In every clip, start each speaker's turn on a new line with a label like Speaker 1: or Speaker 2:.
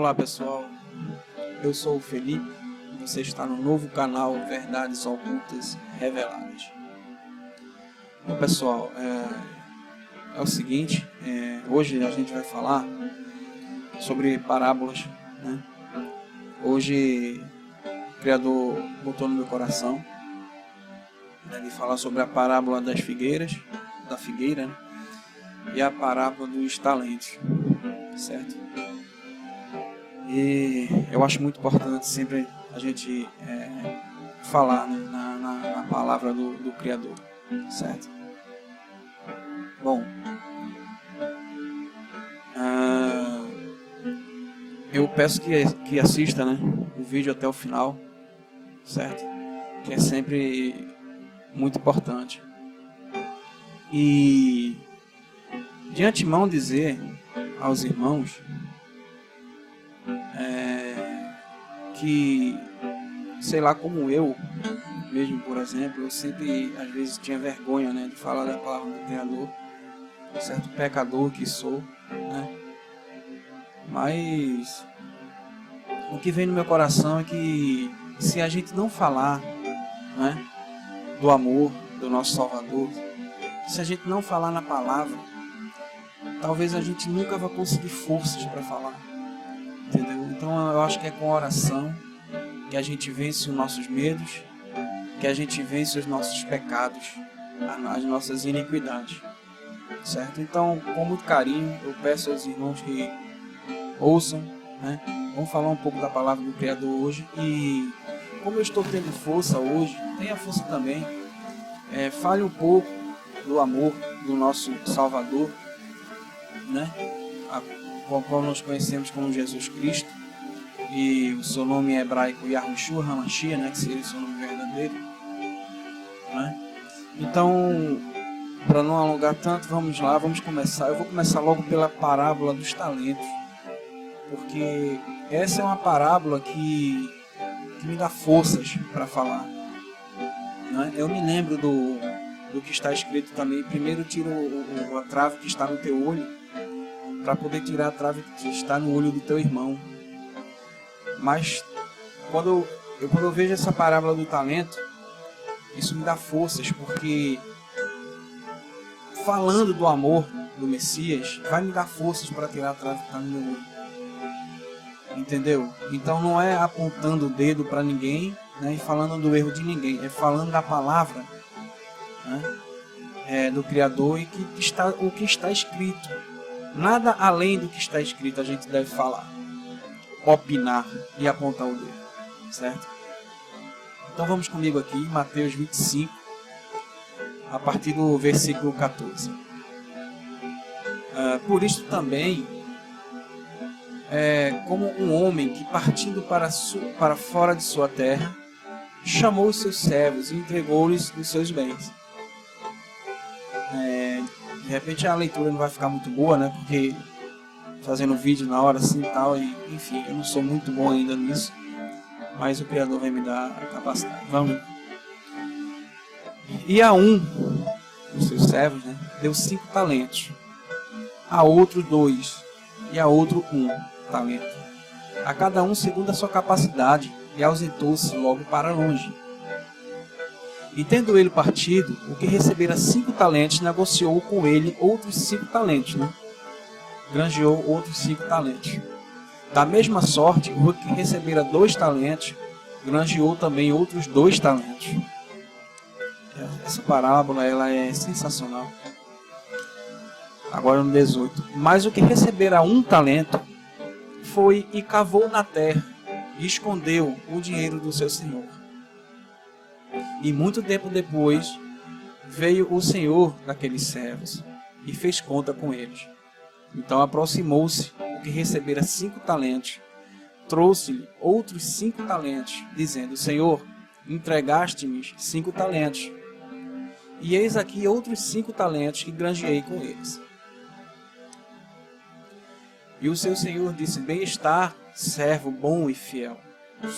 Speaker 1: Olá pessoal, eu sou o Felipe e você está no novo canal Verdades Ocultas Reveladas. Bom pessoal, é o seguinte, hoje a gente vai falar sobre parábolas, né? Hoje o Criador botou no meu coração de falar sobre a parábola das figueiras, da figueira, né? E a parábola dos talentos, certo? E eu acho muito importante sempre a gente falar, né, na palavra do Criador, certo? Bom, eu peço que assista, né, o vídeo até o final, certo? Que é sempre muito importante. E de antemão dizer aos irmãos que, sei lá, como eu mesmo, por exemplo, eu sempre às vezes tinha vergonha, né, de falar da palavra do Criador, certo pecador que sou, né? Mas o que vem no meu coração é que se a gente não falar, né, do amor do nosso Salvador, se a gente não falar na palavra, talvez a gente nunca vá conseguir forças para falar, entendeu? Então eu acho que é com a oração que a gente vence os nossos medos, que a gente vence os nossos pecados, as nossas iniquidades, certo? Então, com muito carinho, eu peço aos irmãos que ouçam, né? Vamos falar um pouco da palavra do Criador hoje. E como eu estou tendo força hoje, tenha força também. Fale um pouco do amor do nosso Salvador, né? Qual nós conhecemos como Jesus Cristo, e o seu nome é hebraico Yahushua HaMashiach, né? Que seria o seu nome verdadeiro, né? Então, para não alongar tanto, vamos lá, vamos começar. Eu vou começar logo pela parábola dos talentos, porque essa é uma parábola que me dá forças para falar, né? Eu me lembro do que está escrito também: primeiro tira a trave que está no teu olho, para poder tirar a trave que está no olho do teu irmão. Mas quando eu vejo essa parábola do talento, isso me dá forças, porque falando do amor do Messias vai me dar forças para tirar a trave que está no meu olho, entendeu? Então não é apontando o dedo para ninguém, né, e falando do erro de ninguém, é falando da palavra, né, do Criador, e o que está escrito. Nada além do que está escrito a gente deve falar, opinar e apontar o dedo, certo? Então vamos comigo aqui, Mateus 25, a partir do versículo 14. Por isto também, como um homem que, partindo para fora de sua terra, chamou os seus servos e entregou-lhes os seus bens. De repente a leitura não vai ficar muito boa, né? Porque fazendo vídeo na hora assim e tal, e enfim, eu não sou muito bom ainda nisso, mas o Criador vai me dar a capacidade. Vamos. E a um dos seus servos, né, deu 5 talentos, a outro 2, e a outro 1 talento, a cada um segundo a sua capacidade, e ausentou-se logo para longe. E tendo ele partido, o que recebera 5 talentos negociou com ele outros 5 talentos, né? Granjeou outros 5 talentos. Da mesma sorte, o que recebera 2 talentos granjeou também outros 2 talentos. Essa parábola ela é sensacional. Agora no 18. Mas o que recebera 1 talento foi e cavou na terra e escondeu o dinheiro do seu senhor. E muito tempo depois veio o senhor daqueles servos e fez conta com eles. Então aproximou-se o que recebera 5 talentos, trouxe-lhe outros 5 talentos, dizendo: Senhor, entregaste-me 5 talentos, e eis aqui outros 5 talentos que granjeei com eles. E o seu senhor disse: Bem-estar, servo bom e fiel.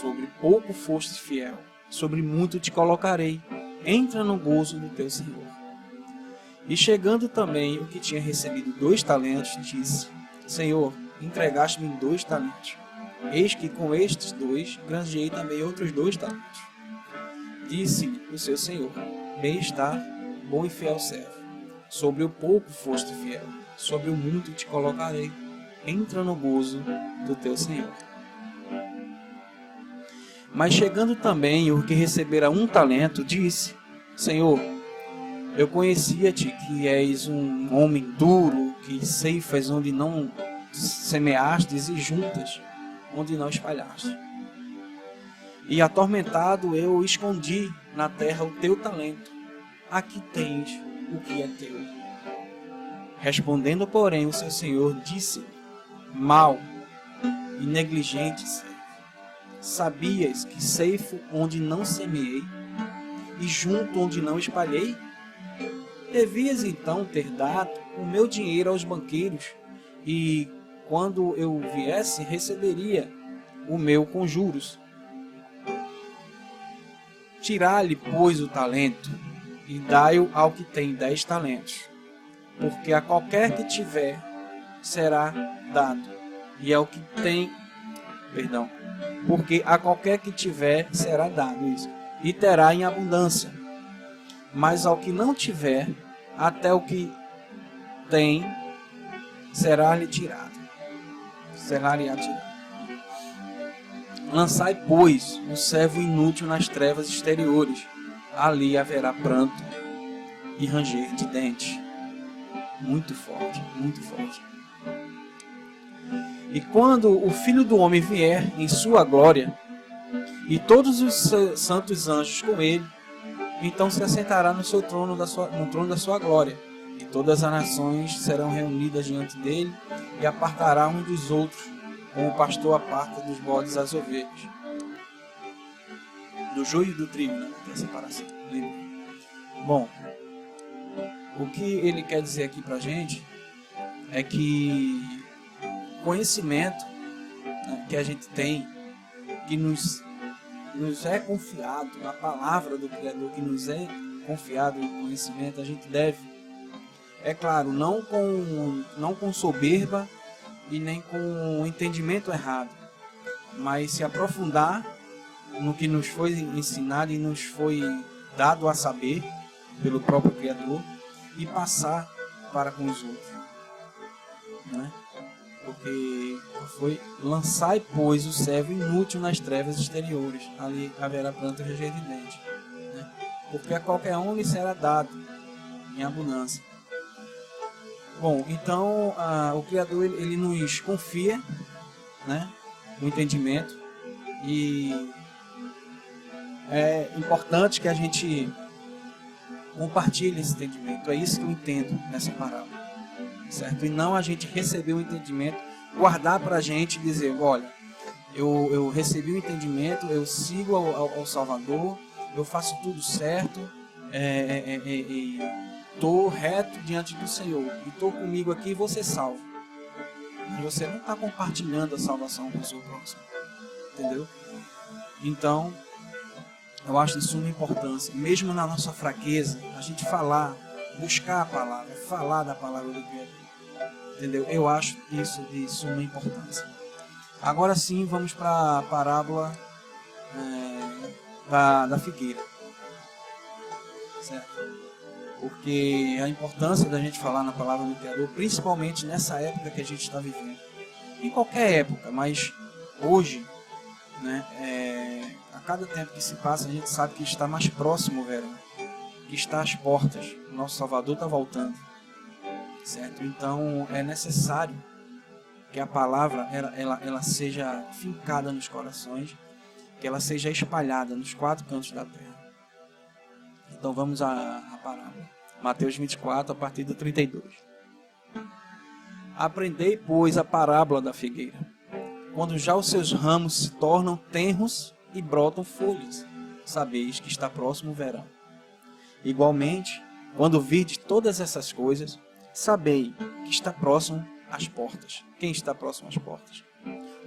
Speaker 1: Sobre pouco foste fiel, sobre muito te colocarei. Entra no gozo do teu senhor. E chegando também o que tinha recebido 2 talentos, disse: Senhor, entregaste-me 2 talentos. Eis que com estes 2 granjeei também outros 2 talentos. Disse-lhe o seu senhor: bem está, bom e fiel servo. Sobre o pouco foste fiel, sobre o muito te colocarei. Entra no gozo do teu senhor. Mas chegando também o que recebera 1 talento, disse: Senhor, eu conhecia-te que és um homem duro, que ceifas onde não semeastes e juntas onde não espalhaste. E atormentado eu escondi na terra o teu talento. Aqui tens o que é teu. Respondendo, porém, o seu senhor disse: Mal e negligente servo, sabias que ceifo onde não semeei e junto onde não espalhei? Devias então ter dado o meu dinheiro aos banqueiros, e quando eu viesse, receberia o meu com juros. Tirai-lhe, pois, o talento, e dai-o ao que tem 10 talentos. Porque a qualquer que tiver, será dado. E ao que tem... Porque a qualquer que tiver, será dado isso. E terá em abundância. Mas ao que não tiver, até o que tem, será-lhe tirado. Será-lhe atirado. Lançai, pois, o servo inútil nas trevas exteriores. Ali haverá pranto e ranger de dentes. Muito forte, muito forte. E quando o Filho do Homem vier em sua glória, e todos os santos anjos com ele, então se assentará no seu trono no trono da sua glória. E todas as nações serão reunidas diante dele, e apartará um dos outros, como o pastor aparta dos bodes as ovelhas. Do joio e do trigo, né? Tem a separação. Lembra? Bom, o que ele quer dizer aqui pra gente é que conhecimento, né, que a gente tem, que nos é confiado, a palavra do Criador que nos é confiado o conhecimento, a gente deve, é claro, não com soberba e nem com entendimento errado, mas se aprofundar no que nos foi ensinado e nos foi dado a saber pelo próprio Criador e passar para com os outros, né? Porque foi: lançai, pois, o servo inútil nas trevas exteriores, ali haverá pranto e ranger de dentes, né? Porque a qualquer um lhe será dado em abundância. Bom, então o Criador ele nos confia, né, o entendimento, e é importante que a gente compartilhe esse entendimento. É isso que eu entendo nessa parábola, certo? E não a gente receber o entendimento, guardar para a gente e dizer: olha, eu recebi o entendimento, eu sigo ao Salvador, eu faço tudo certo, estou reto diante do Senhor, e estou comigo aqui e vou ser salvo. Mas você não está compartilhando a salvação com o seu próximo, entendeu? Então, eu acho de suma importância, mesmo na nossa fraqueza, a gente falar, buscar a palavra, falar da palavra do Criador, entendeu? Eu acho isso de suma importância. Agora sim, vamos para a parábola da figueira, certo? Porque a importância da gente falar na palavra do Criador, principalmente nessa época que a gente está vivendo, em qualquer época, mas hoje, né, a cada tempo que se passa, a gente sabe que está mais próximo o verão, que está às portas, o nosso Salvador está voltando, certo? Então é necessário que a palavra ela seja fincada nos corações, que ela seja espalhada nos 4 cantos da terra. Então vamos à parábola. Mateus 24, a partir do 32. Aprendei, pois, a parábola da figueira. Quando já os seus ramos se tornam tenros e brotam folhas, sabeis que está próximo o verão. Igualmente, quando virdes todas essas coisas, sabei que está próximo às portas. Quem está próximo às portas?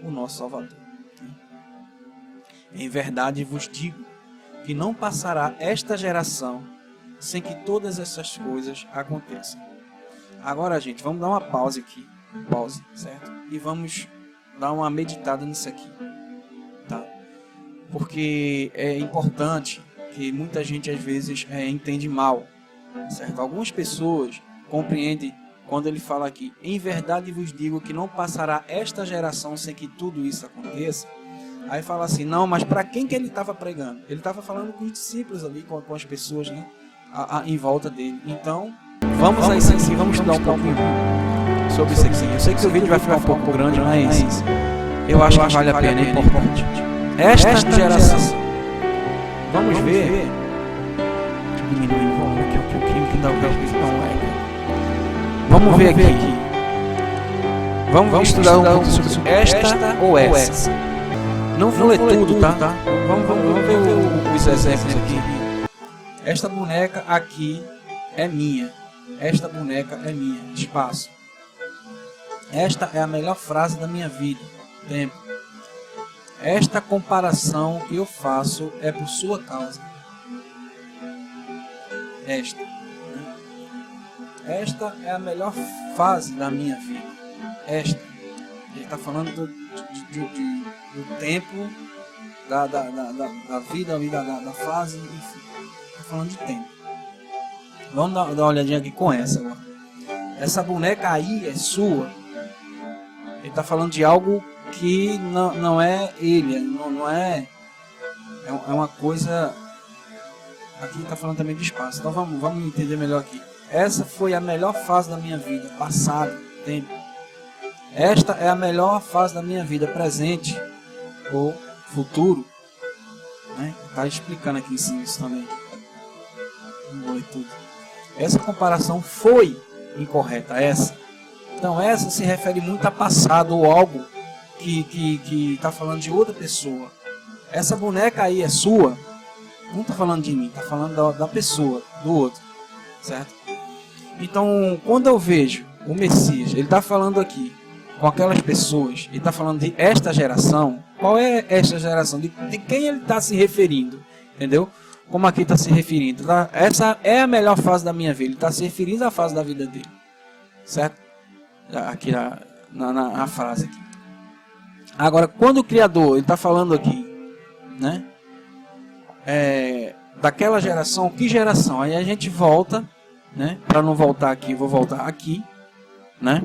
Speaker 1: O nosso Salvador. Em verdade vos digo que não passará esta geração sem que todas essas coisas aconteçam. Agora, gente, vamos dar uma pausa aqui. Pause, certo? E vamos dar uma meditada nisso aqui, tá? Porque é importante que muita gente às vezes entende mal, certo? Algumas pessoas compreendem quando ele fala aqui: em verdade vos digo que não passará esta geração sem que tudo isso aconteça. Aí fala assim: não, mas para quem que ele estava pregando? Ele estava falando com os discípulos ali, com as pessoas, né, em volta dele. Então, vamos a isso aqui, vamos estudar um pouquinho sobre isso aqui. Eu sei que o vídeo vai ficar um pouco grande, mas eu acho que vale a pena, é importante. Esta geração, vamos ver. Deixa eu diminuir aqui um pouquinho que dá o Vamos ver aqui. Vamos estudar um pouco sobre esta ou essa. Não vou ler tudo, tá? Vamos ver os exemplos aqui. Esta boneca aqui é minha. Esta boneca é minha. Espaço. Esta é a melhor frase da minha vida. Tempo. Esta comparação que eu faço é por sua causa. Esta é a melhor fase da minha vida. Esta. Ele está falando do tempo, da vida, da fase, enfim. Está falando de tempo. Vamos dar uma olhadinha aqui com essa agora. Essa boneca aí é sua. Ele está falando de algo que não é ele, não é. É uma coisa. Aqui está falando também de espaço. Então vamos entender melhor aqui. Essa foi a melhor fase da minha vida, passado, tempo. Esta é a melhor fase da minha vida, presente ou futuro. Está explicando aqui em cima isso também. Não vou ler tudo. Essa comparação foi incorreta, essa. Então essa se refere muito a passado ou algo que está falando de outra pessoa. Essa boneca aí é sua, não está falando de mim, está falando da pessoa, do outro, certo? Então, quando eu vejo o Messias, ele está falando aqui com aquelas pessoas, ele está falando de esta geração. Qual é esta geração? De quem ele está se referindo? Entendeu? Como aqui está se referindo? Tá? Essa é a melhor fase da minha vida. Ele está se referindo à fase da vida dele. Certo? Aqui na frase aqui. Agora, quando o Criador, ele está falando aqui, né? Daquela geração, que geração? Aí a gente volta, né? Para não voltar aqui, vou voltar aqui, né?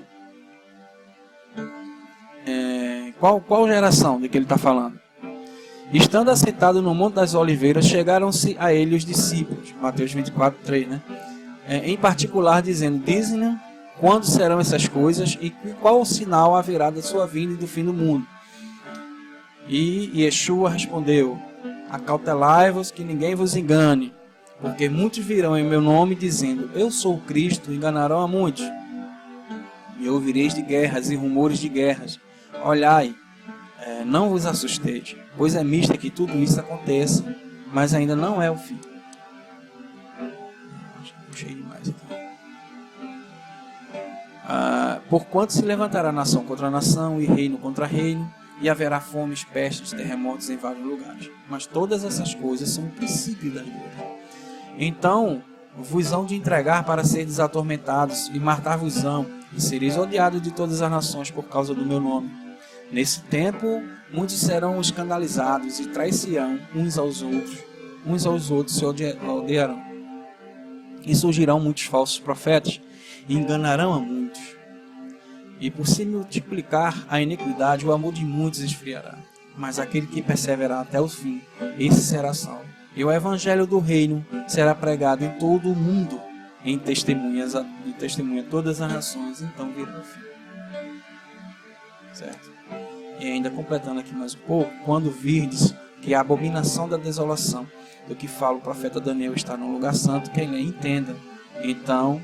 Speaker 1: Qual geração de que ele está falando? Estando assentado no Monte das Oliveiras, chegaram-se a ele os discípulos, Mateus 24, 3, né? Em particular dizendo: dizem-lhe quando serão essas coisas e qual o sinal haverá da sua vinda e do fim do mundo. E Yeshua respondeu: acautelai-vos que ninguém vos engane, porque muitos virão em meu nome dizendo: eu sou o Cristo, enganarão a muitos. E ouvireis de guerras e rumores de guerras. Olhai, não vos assusteis, pois é misto que tudo isso aconteça, mas ainda não é o fim. Puxei demais aqui. Porquanto se levantará nação contra nação e reino contra reino, e haverá fomes, pestes, terremotos em vários lugares. Mas todas essas coisas são o princípio das dores. Então vos hão de entregar para seres atormentados, e matar-vos-ão, e sereis odiados de todas as nações por causa do meu nome. Nesse tempo, muitos serão escandalizados e trair-se-ão uns aos outros se odiarão. E surgirão muitos falsos profetas, e enganarão a muitos. E por se multiplicar a iniquidade, o amor de muitos esfriará. Mas aquele que perseverar até o fim, esse será salvo. E o evangelho do reino será pregado em todo o mundo, em testemunha a todas as nações, então virá o fim. Certo? E ainda completando aqui mais um pouco: quando virdes que a abominação da desolação do que fala o profeta Daniel está no lugar santo, quem lhe entenda. Então,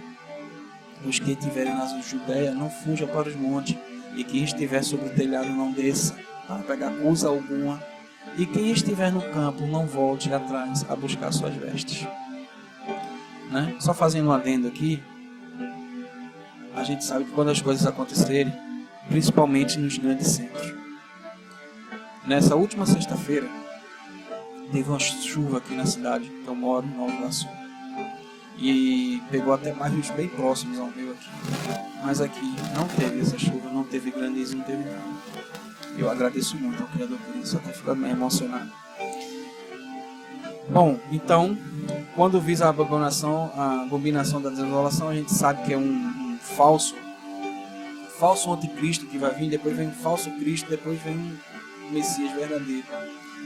Speaker 1: os que estiverem na Judéia não fujam para os montes, e quem estiver sobre o telhado não desça para pegar coisa alguma, e quem estiver no campo não volte atrás a buscar suas vestes. Né? Só fazendo um adendo aqui, a gente sabe que quando as coisas acontecerem, principalmente nos grandes centros. Nessa última sexta-feira, teve uma chuva aqui na cidade que eu moro, em Nova Iguaçu. E pegou até bairros bem próximos ao meu aqui. Mas aqui não teve essa chuva, não teve granizo, não teve nada. Eu agradeço muito ao Criador por isso, até fico meio emocionado. Bom, então, quando visa a abominação da desolação, a gente sabe que é um falso anticristo que vai vir, depois vem um falso Cristo, depois vem um Messias verdadeiro,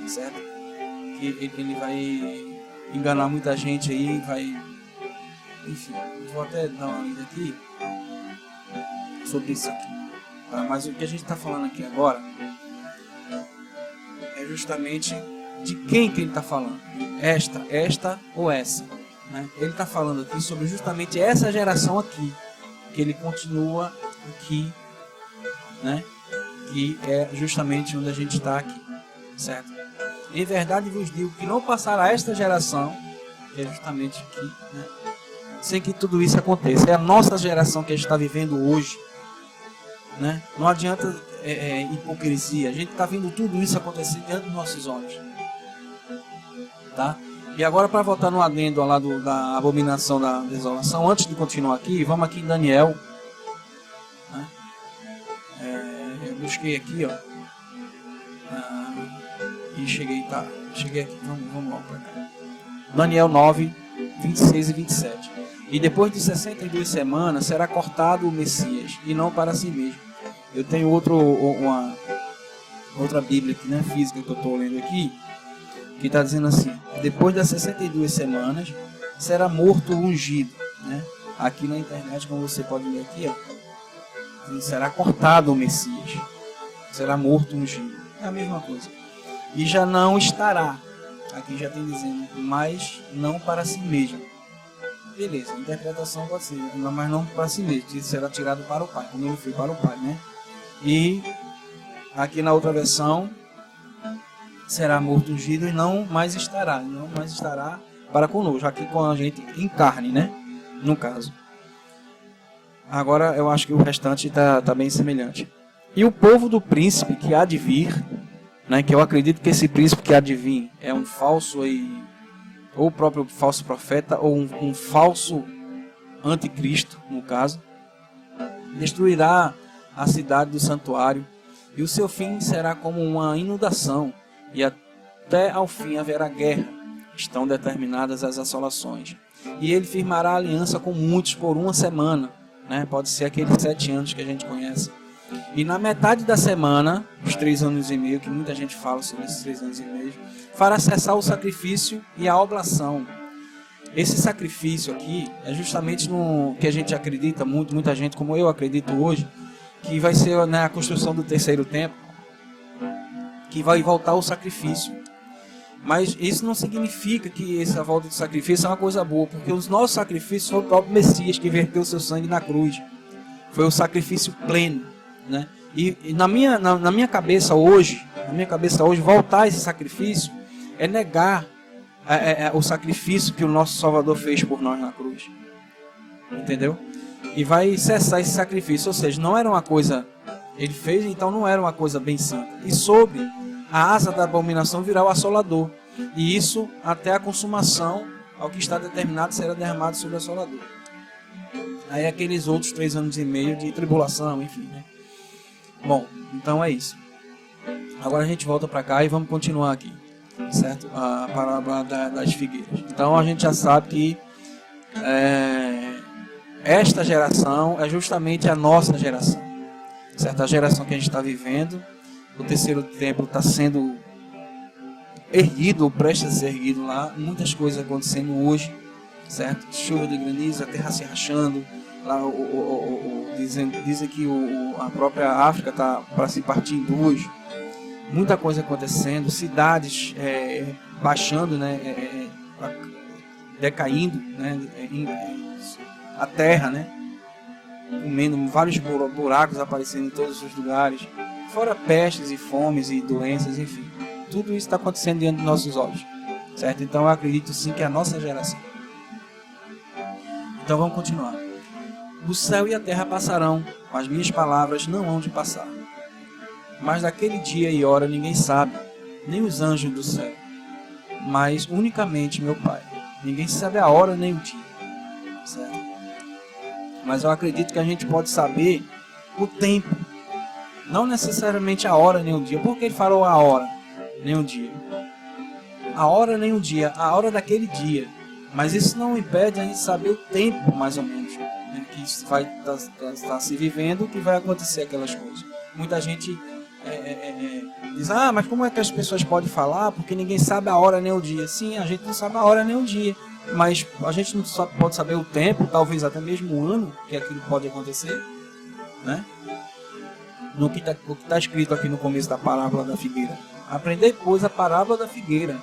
Speaker 1: certo? Que ele vai enganar muita gente aí, vai... Enfim, vou até dar uma lida aqui sobre isso aqui. Tá? Mas o que a gente está falando aqui agora é justamente de quem que ele está falando. Esta ou essa. Né? Ele está falando aqui sobre justamente essa geração aqui, que ele continua aqui, né? Que é justamente onde a gente está aqui, certo? Em verdade vos digo que não passará esta geração, que é justamente aqui, né? Sem que tudo isso aconteça. É a nossa geração que a gente está vivendo hoje, né? Não adianta hipocrisia. A gente está vendo tudo isso acontecer diante dos nossos olhos, tá? E agora, para voltar no adendo lá da abominação da desolação, antes de continuar aqui, vamos aqui em Daniel, né? Eu busquei aqui, ó, e cheguei aqui, vamos logo para cá. Daniel 9, 26 e 27. E depois de 62 semanas será cortado o Messias, e não para si mesmo. Eu tenho outra Bíblia aqui, né, física, que eu estou lendo aqui, que está dizendo assim: depois das 62 semanas será morto o ungido, né? Aqui na internet, como você pode ler aqui, ó, será cortado o Messias, será morto o ungido. É a mesma coisa. E já não estará, aqui já tem dizendo, mas não para si mesmo. Beleza, a interpretação pode ser, mas não para si mesmo, será tirado para o Pai, como ele foi para o Pai, né? E aqui na outra versão, será morto ungido e não mais estará para conosco, aqui com a gente em carne, né? No caso. Agora eu acho que o restante está bem semelhante. E o povo do príncipe que há de vir, né? Que eu acredito que esse príncipe que há de vir é um falso aí, ou o próprio falso profeta, ou um falso anticristo, no caso, destruirá a cidade do santuário, e o seu fim será como uma inundação, e até ao fim haverá guerra. Estão determinadas as assolações. E ele firmará aliança com muitos por uma semana, né? Pode ser aqueles 7 anos que a gente conhece. E na metade da semana, os 3 anos e meio, que muita gente fala sobre esses 3 anos e meio, fará cessar o sacrifício e a oblação. Esse sacrifício aqui é justamente no que a gente acredita muito, muita gente, como eu acredito hoje, que vai ser, né, a construção do terceiro templo, que vai voltar o sacrifício. Mas isso não significa que essa volta do sacrifício é uma coisa boa, porque os nossos sacrifícios foi o próprio Messias que verteu seu sangue na cruz. Foi o sacrifício pleno, né? E na minha cabeça hoje, voltar esse sacrifício é negar o sacrifício que o nosso Salvador fez por nós na cruz. Entendeu? E vai cessar esse sacrifício, ou seja, não era uma coisa, ele fez, então não era uma coisa bem santa. E sobre a asa da abominação virá o assolador, e isso até a consumação, ao que está determinado, será derramado sobre o assolador. Aí aqueles outros 3 anos e meio de tribulação, enfim, né? Bom, então é isso. Agora a gente volta para cá e vamos continuar aqui, certo? A parábola das figueiras. Então a gente já sabe que esta geração é justamente a nossa geração, certo? A geração que a gente está vivendo. O terceiro templo está sendo erguido, ou prestes a ser erguido lá. Muitas coisas acontecendo hoje, certo? Chuva de granizo, a terra se rachando. Lá, dizem que a própria África está para se partir em 2. Muita coisa acontecendo. Cidades baixando, né? Decaindo, né? A terra, né? Comendo, vários buracos aparecendo em todos os lugares. Fora pestes e fomes e doenças, enfim. Tudo isso está acontecendo diante dos nossos olhos, certo? Então eu acredito sim que é a nossa geração. Então vamos continuar. O céu e a terra passarão, mas minhas palavras não hão de passar. Mas daquele dia e hora ninguém sabe, nem os anjos do céu, mas unicamente meu Pai. Ninguém sabe a hora nem o dia, certo? Mas eu acredito que a gente pode saber o tempo, Não necessariamente a hora nem o dia. Por que ele falou a hora nem o dia? A hora nem o dia, a hora daquele dia. Mas isso não impede a gente saber o tempo, mais ou menos, né, que isso vai estar se vivendo, que vai acontecer aquelas coisas. Muita gente diz, mas como é que as pessoas podem falar? Porque ninguém sabe a hora nem o dia. Sim, a gente não sabe a hora nem o dia, mas a gente não pode saber o tempo, talvez até mesmo o ano que aquilo pode acontecer, né? O que está escrito aqui no começo da parábola da figueira. Aprendei, pois, a parábola da figueira,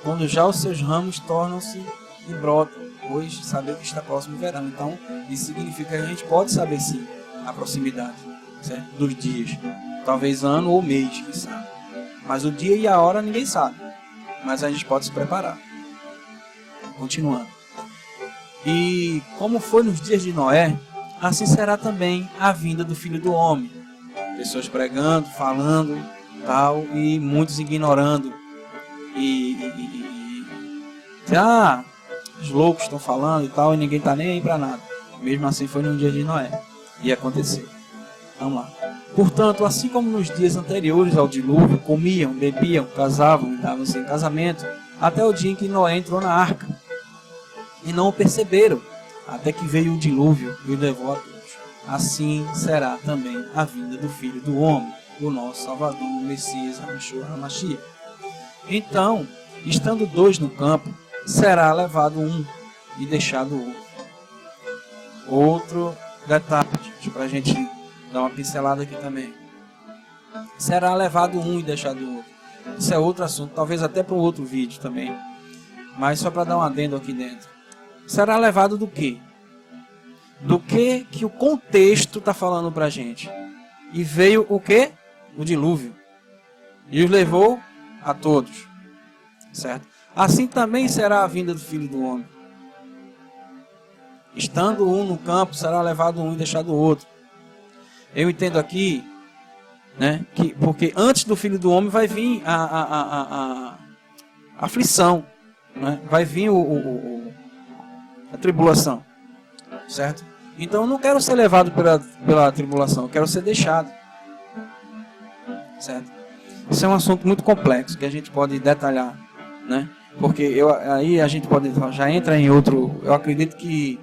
Speaker 1: quando já os seus ramos tornam-se e brotam, pois saber que está próximo o verão. Então, isso significa que a gente pode saber sim a proximidade, certo? Dos dias, talvez ano ou mês, quem sabe. Mas o dia e a hora ninguém sabe, mas a gente pode se preparar. Continuando. E como foi nos dias de Noé, assim será também a vinda do Filho do Homem. Pessoas pregando, falando, tal, e muitos ignorando. Os loucos estão falando e tal, e ninguém está nem aí para nada. Mesmo assim foi no dia de Noé. E aconteceu. Vamos lá. Portanto, assim como nos dias anteriores ao dilúvio, comiam, bebiam, casavam e davam-se em casamento, até o dia em que Noé entrou na arca. E não o perceberam, até que veio o dilúvio e o levou a todos. Assim será também a vinda do Filho do Homem, o nosso Salvador, o Messias, HaMashiach. Então, estando dois no campo, será levado um e deixado o outro. Outro detalhe, para a gente dar uma pincelada aqui também. Será levado um e deixado o outro. Isso é outro assunto, talvez até para um outro vídeo também. Mas só para dar um adendo aqui dentro. Será levado do quê? Do que o contexto está falando para a gente. E veio o quê? O dilúvio. E os levou a todos. Certo? Assim também será a vinda do Filho do Homem. Estando um no campo, será levado um e deixado o outro. Eu entendo aqui, né, que porque antes do Filho do Homem vai vir a aflição, né? Vai vir a tribulação, certo? Então eu não quero ser levado pela tribulação, eu quero ser deixado, certo? Isso é um assunto muito complexo que a gente pode detalhar, né? Porque aí a gente pode já entra em outro. Eu acredito que,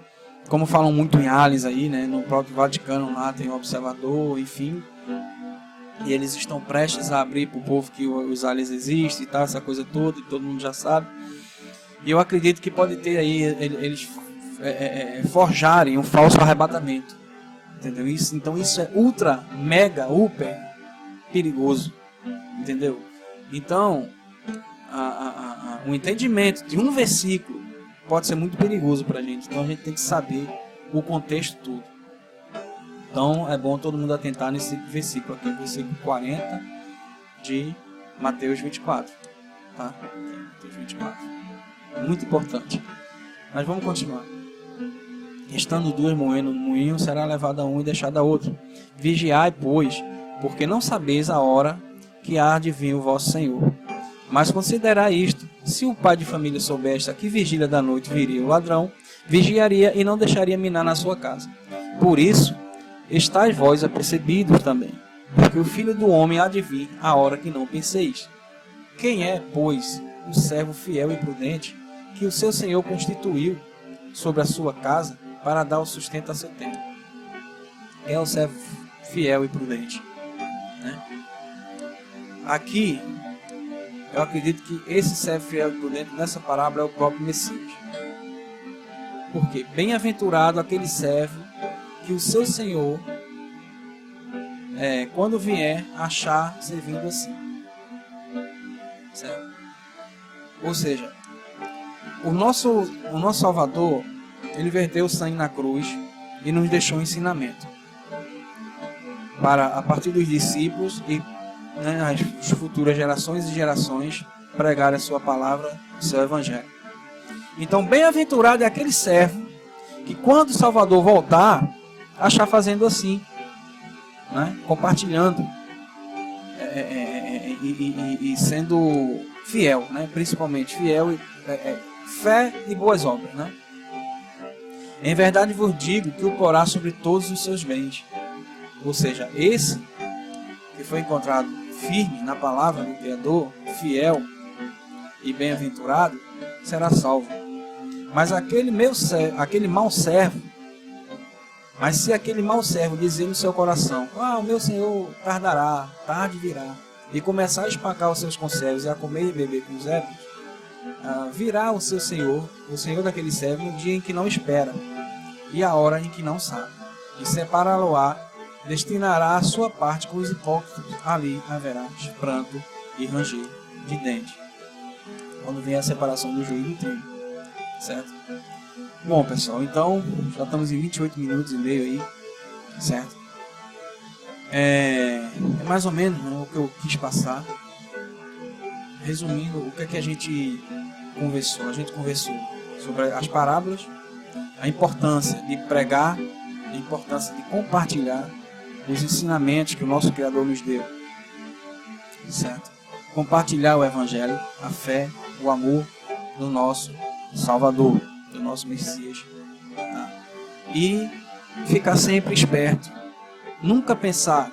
Speaker 1: como falam muito em aliens aí, né, no próprio Vaticano lá tem um observador, enfim, e eles estão prestes a abrir para o povo que os aliens existem e tal, essa coisa toda, e todo mundo já sabe. E eu acredito que pode ter aí eles forjarem um falso arrebatamento, entendeu? Então isso é ultra, mega, hiper perigoso, entendeu? Então o entendimento de um versículo pode ser muito perigoso para a gente. Então a gente tem que saber o contexto todo. Então é bom todo mundo atentar nesse versículo aqui, versículo 40 de Mateus 24. Tá? Mateus 24. Muito importante. Mas vamos continuar. Estando duas moendo no moinho, será levada um e deixada a outro. Vigiai, pois, porque não sabeis a hora que há de vir o vosso Senhor. Mas considerai isto: se o pai de família soubesse a que vigília da noite viria o ladrão, vigiaria e não deixaria minar na sua casa. Por isso, estáis vós apercebidos também, porque o Filho do Homem há de vir a hora que não penseis. Quem é, pois, o servo fiel e prudente, que o seu Senhor constituiu sobre a sua casa para dar o sustento a seu tempo? Quem é o servo fiel e prudente? Né? Aqui, eu acredito que esse servo fiel e prudente nessa parábola é o próprio Messias. Porque bem-aventurado aquele servo que o seu Senhor, quando vier, achar servindo assim. Certo? Ou seja, o nosso Salvador, ele verteu o sangue na cruz e nos deixou um ensinamento para, a partir dos discípulos e as futuras gerações e gerações, pregar a sua palavra, o seu evangelho. Então, bem-aventurado é aquele servo que, quando o Salvador voltar, achar fazendo assim, né? Compartilhando e sendo fiel, né? Principalmente fiel, fé e boas obras, né? Em verdade vos digo que o porá sobre todos os seus bens. Ou seja, esse que foi encontrado firme na palavra do Criador, fiel e bem-aventurado, será salvo. Mas aquele mau servo, mas se aquele mau servo dizer no seu coração, o meu Senhor tardará, tarde virá, e começar a espacar os seus conservos e a comer e beber com os ébrios, virá o Senhor daquele servo no dia em que não espera, e a hora em que não sabe, e separá-lo-á, destinará a sua parte com os hipócritas, ali haverá pranto e ranger de dente, quando vem a separação do joio e do trigo, certo? Bom, pessoal, então já estamos em 28 minutos e meio aí, certo? É mais ou menos, né, o que eu quis passar. Resumindo, o que é que a gente conversou? A gente conversou sobre as parábolas, a importância de pregar, a importância de compartilhar os ensinamentos que o nosso Criador nos deu, certo? Compartilhar o Evangelho, a fé, o amor do nosso Salvador, do nosso Messias, tá? E ficar sempre esperto, nunca pensar,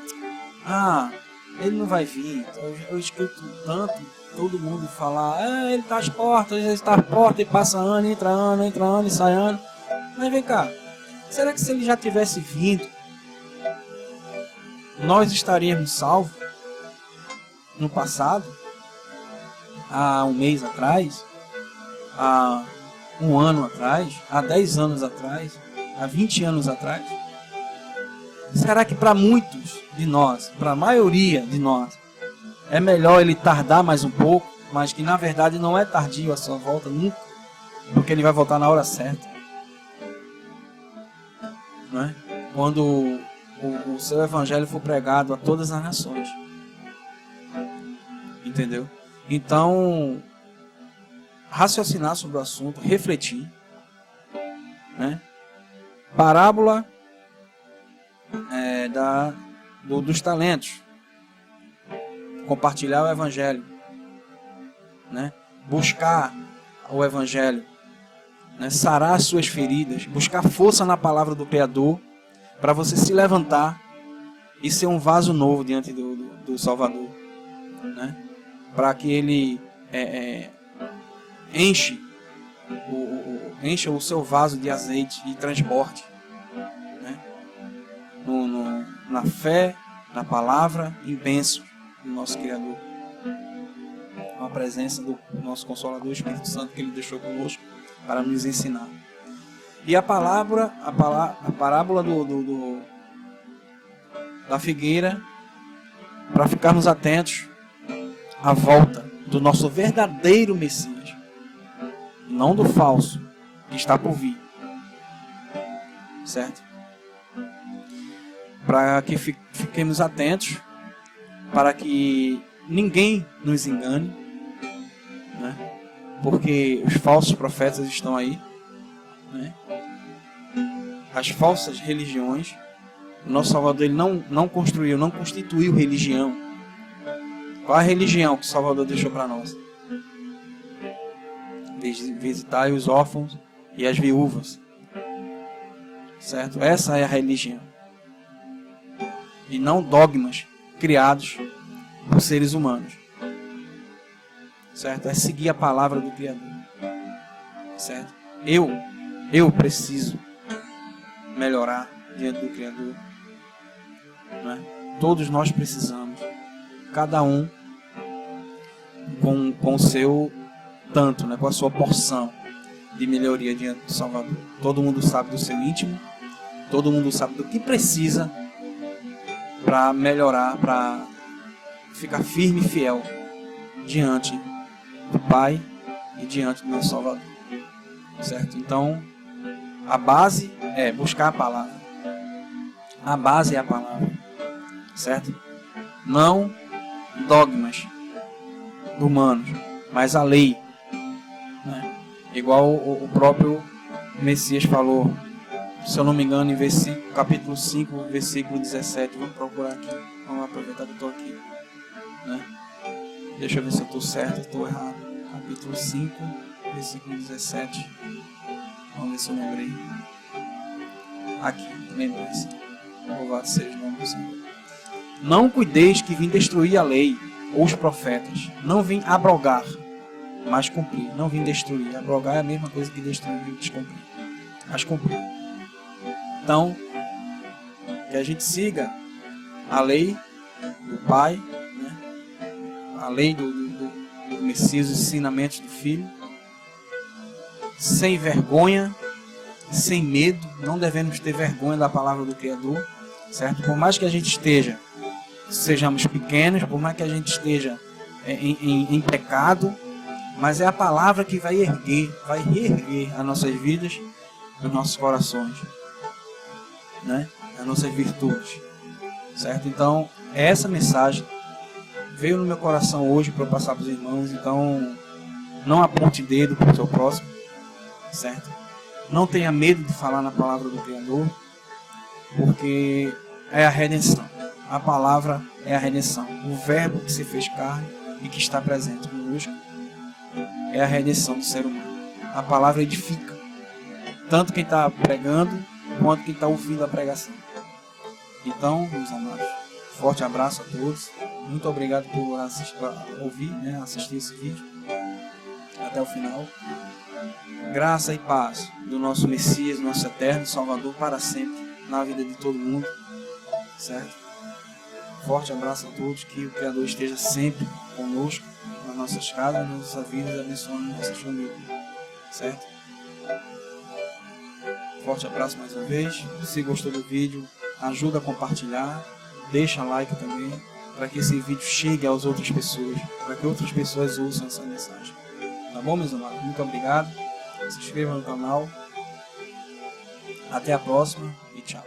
Speaker 1: ele não vai vir. Eu escuto tanto todo mundo falar, ele está às portas, ele está à porta e passa ano, entra ano e sai ano. Mas vem cá, será que se ele já tivesse vindo, nós estaríamos salvos no passado, há um mês atrás, há um ano atrás, há 10 anos atrás, há 20 anos atrás? Será que para muitos de nós, para a maioria de nós, é melhor ele tardar mais um pouco, mas que na verdade não é tardio a sua volta nunca, porque ele vai voltar na hora certa, não é? Quando o seu evangelho for pregado a todas as nações, entendeu? Então, raciocinar sobre o assunto, refletir, né? Parábola dos talentos, compartilhar o evangelho, né? Buscar o evangelho, né? Sarar as suas feridas, buscar força na palavra do Criador, para você se levantar e ser um vaso novo diante do Salvador, né? Para que ele enche o seu vaso de azeite e transborde, né? Na fé, na palavra e bênção do nosso Criador, a presença do nosso Consolador, Espírito Santo, que ele deixou conosco para nos ensinar. E a parábola da figueira, para ficarmos atentos à volta do nosso verdadeiro Messias, não do falso que está por vir, certo? Para que fiquemos atentos, para que ninguém nos engane, né? Porque os falsos profetas estão aí, né? As falsas religiões. O nosso Salvador, ele não constituiu religião. Qual a religião que o Salvador deixou para nós? Visitai os órfãos e as viúvas, certo? Essa é a religião, e não dogmas criados por seres humanos, certo? É seguir a palavra do Criador, certo? Eu preciso melhorar diante do Criador, né? Todos nós precisamos, cada um com o seu tanto, né? Com a sua porção de melhoria diante do Salvador. Todo mundo sabe do seu íntimo, todo mundo sabe do que precisa para melhorar, para ficar firme e fiel diante do Pai e diante do nosso Salvador, certo? Então, a base é buscar a palavra. A base é a palavra, certo? Não dogmas humanos, mas a lei, né? Igual o próprio Messias falou, se eu não me engano, em capítulo 5, versículo 17. Vamos procurar aqui. Vamos aproveitar que eu estou aqui, né? Deixa eu ver se eu estou certo ou estou errado. Capítulo 5, versículo 17. Vamos ver se eu lembrei. Aqui, lembrei-se. Louvado seja o nome do Senhor. Não cuideis que vim destruir a lei ou os profetas. Não vim abrogar, mas cumprir. Não vim destruir. Abrogar é a mesma coisa que destruir e descumprir. Mas cumprir. Então, que a gente siga a lei do Pai, né? A lei do Messias, os ensinamentos do Filho, sem vergonha, sem medo. Não devemos ter vergonha da palavra do Criador, certo? Por mais que a gente sejamos pequenos, por mais que a gente esteja em pecado, mas é a palavra que vai reerguer as nossas vidas, os nossos corações, né? As nossas virtudes, certo? Então, essa mensagem veio no meu coração hoje para eu passar para os irmãos. Então, não aponte dedo para o seu próximo, certo? Não tenha medo de falar na palavra do Criador, porque é a redenção. A palavra é a redenção. O verbo que se fez carne e que está presente conosco é a redenção do ser humano. A palavra edifica tanto quem está pregando quanto quem está ouvindo a pregação. Então, meus amados, forte abraço a todos. Muito obrigado por ouvir, né, assistir esse vídeo até o final. Graça e paz do nosso Messias, nosso eterno Salvador, para sempre na vida de todo mundo, certo? Forte abraço a todos, que o Criador esteja sempre conosco, nas nossas casas, nas nossas vidas, abençoando nossas famílias, certo? Forte abraço mais uma vez. Se gostou do vídeo, ajuda a compartilhar, deixa like também, para que esse vídeo chegue às outras pessoas, para que outras pessoas ouçam essa mensagem. Tá bom, meus amados? Muito obrigado. Se inscreva no canal. Até a próxima e tchau.